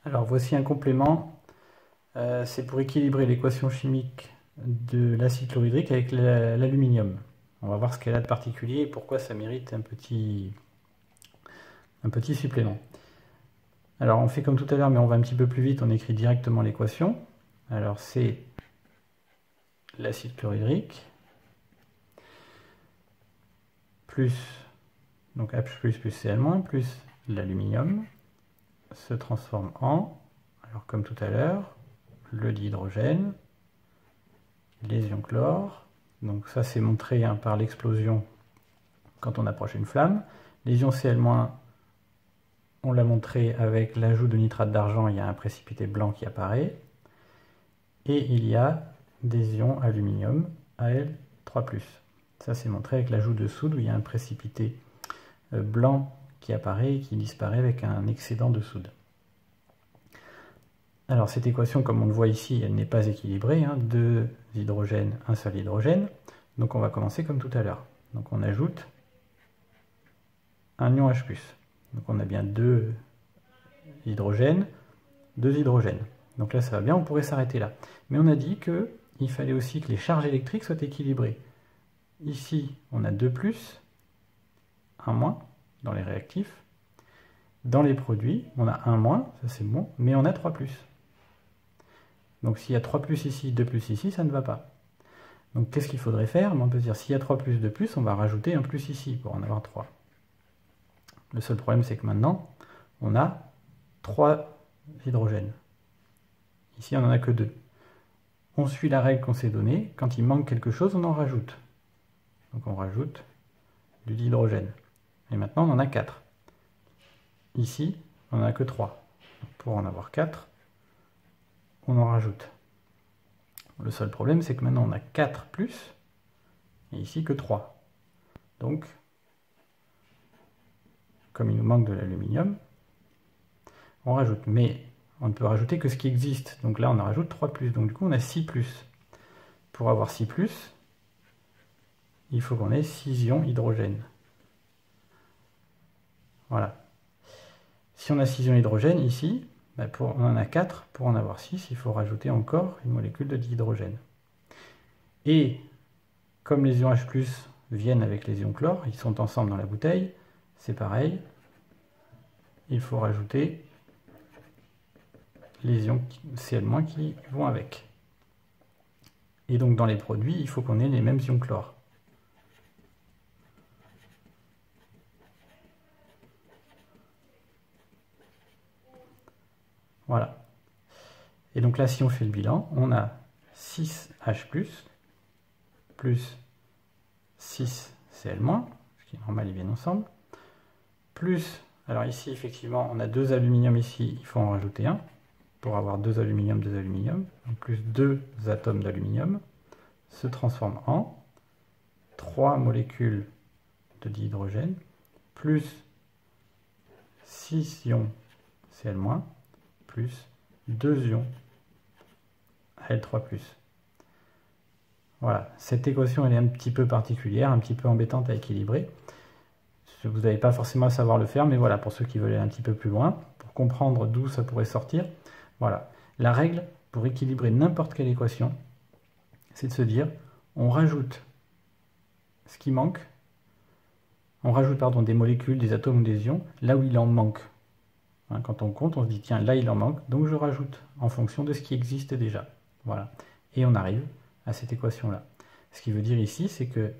Alors voici un complément, c'est pour équilibrer l'équation chimique de l'acide chlorhydrique avec l'aluminium. On va voir ce qu'elle a de particulier et pourquoi ça mérite un petit supplément. Alors on fait comme tout à l'heure mais on va un petit peu plus vite, on écrit directement l'équation. Alors c'est l'acide chlorhydrique plus donc H++ plus Cl- plus l'aluminium se transforme en, alors comme tout à l'heure, le dihydrogène, les ions chlore. Donc ça c'est montré par l'explosion quand on approche une flamme. Les ions Cl-, on l'a montré avec l'ajout de nitrate d'argent, il y a un précipité blanc qui apparaît. Et il y a des ions aluminium, Al3+. Ça c'est montré avec l'ajout de soude où il y a un précipité blanc qui apparaît et qui disparaît avec un excédent de soude. Alors cette équation, comme on le voit ici, elle n'est pas équilibrée, 2 hydrogènes, un seul hydrogène. Donc on va commencer comme tout à l'heure. Donc on ajoute un ion H+. Donc on a bien 2 hydrogènes, 2 hydrogènes. Donc là ça va bien, on pourrait s'arrêter là. Mais on a dit qu'il fallait aussi que les charges électriques soient équilibrées. Ici on a 2+, 1- dans les réactifs. Dans les produits, on a 1-, ça c'est bon, mais on a 3+. Donc s'il y a 3+ ici, 2+ ici, ça ne va pas. Donc qu'est-ce qu'il faudrait faire? On peut dire s'il y a 3+, 2+, on va rajouter un plus ici pour en avoir 3. Le seul problème c'est que maintenant, on a 3 hydrogènes. Ici on n'en a que 2. On suit la règle qu'on s'est donnée, quand il manque quelque chose, on en rajoute. Donc on rajoute du dihydrogène. Et maintenant on en a 4. Ici, on n'en a que 3. Donc, pour en avoir 4, on en rajoute. Le seul problème, c'est que maintenant on a 4+, et ici que 3. Donc, comme il nous manque de l'aluminium, on rajoute. Mais on ne peut rajouter que ce qui existe. Donc là, on en rajoute 3+. Donc du coup, on a 6+. Pour avoir 6+, il faut qu'on ait 6 ions hydrogène. Voilà. Si on a 6 ions hydrogène, ici, on en a 4. Pour en avoir 6, il faut rajouter encore une molécule de dihydrogène. Et comme les ions H+, viennent avec les ions chlore, ils sont ensemble dans la bouteille, c'est pareil. Il faut rajouter les ions Cl- qui vont avec. Et donc dans les produits, il faut qu'on ait les mêmes ions chlore. Voilà. Et donc là, si on fait le bilan, on a 6H+, plus 6Cl-, ce qui est normal, ils viennent ensemble, plus, alors ici, effectivement, on a 2 aluminium ici, il faut en rajouter un, pour avoir 2 aluminium, donc plus 2 atomes d'aluminium, se transforme en 3 molécules de dihydrogène, plus 6 ions Cl-, plus 2 ions Al3+. Voilà, cette équation elle est un petit peu particulière, un petit peu embêtante à équilibrer. Vous n'avez pas forcément à savoir le faire, mais voilà, pour ceux qui veulent aller un petit peu plus loin, pour comprendre d'où ça pourrait sortir, voilà. La règle pour équilibrer n'importe quelle équation, c'est de se dire, on rajoute ce qui manque, on rajoute des molécules, des atomes ou des ions, là où il en manque. Quand on compte, on se dit, tiens, là il en manque, donc je rajoute en fonction de ce qui existe déjà. Voilà. Et on arrive à cette équation-là. Ce qui veut dire ici, c'est que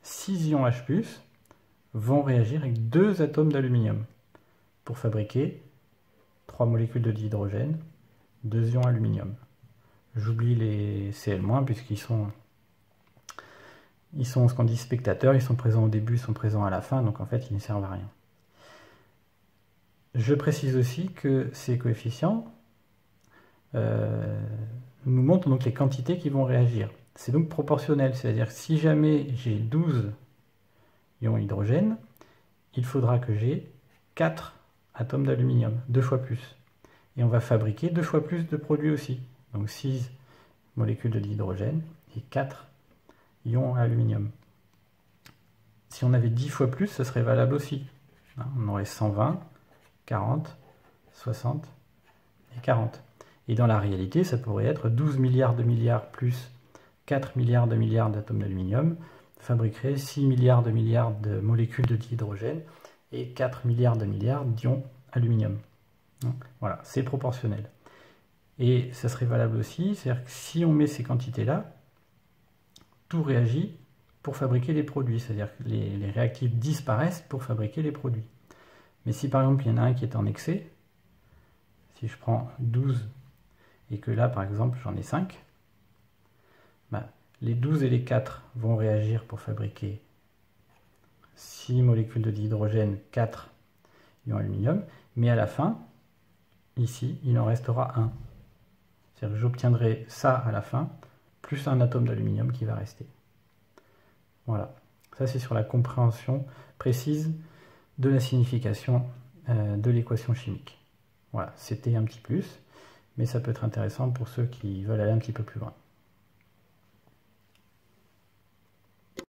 6 ions H+, vont réagir avec 2 atomes d'aluminium pour fabriquer 3 molécules de dihydrogène, 2 ions aluminium. J'oublie les Cl-, puisqu'ils sont ce qu'on dit spectateurs, ils sont présents au début, ils sont présents à la fin, donc en fait ils ne servent à rien. Je précise aussi que ces coefficients nous montrent donc les quantités qui vont réagir. C'est donc proportionnel, c'est-à-dire que si jamais j'ai 12 ions hydrogène, il faudra que j'ai 4 atomes d'aluminium, 2 fois plus. Et on va fabriquer 2 fois plus de produits aussi. Donc 6 molécules de dihydrogène et 4 ions aluminium. Si on avait 10 fois plus, ça serait valable aussi. On aurait 120, 40, 60 et 40. Et dans la réalité, ça pourrait être 12 milliards de milliards plus 4 milliards de milliards d'atomes d'aluminium fabriqueraient 6 milliards de molécules de dihydrogène et 4 milliards de milliards d'ions aluminium. Voilà, c'est proportionnel. Et ça serait valable aussi, c'est-à-dire que si on met ces quantités-là, tout réagit pour fabriquer les produits, c'est-à-dire que les réactifs disparaissent pour fabriquer les produits. Mais si par exemple il y en a un qui est en excès, si je prends 12 et que là par exemple j'en ai 5, ben, les 12 et les 4 vont réagir pour fabriquer 6 molécules de dihydrogène, 4 ions aluminium, mais à la fin, ici, il en restera un. C'est-à-dire que j'obtiendrai ça à la fin, plus un atome d'aluminium qui va rester. Voilà, ça c'est sur la compréhension précise de la signification de l'équation chimique. Voilà, c'était un petit plus, mais ça peut être intéressant pour ceux qui veulent aller un petit peu plus loin.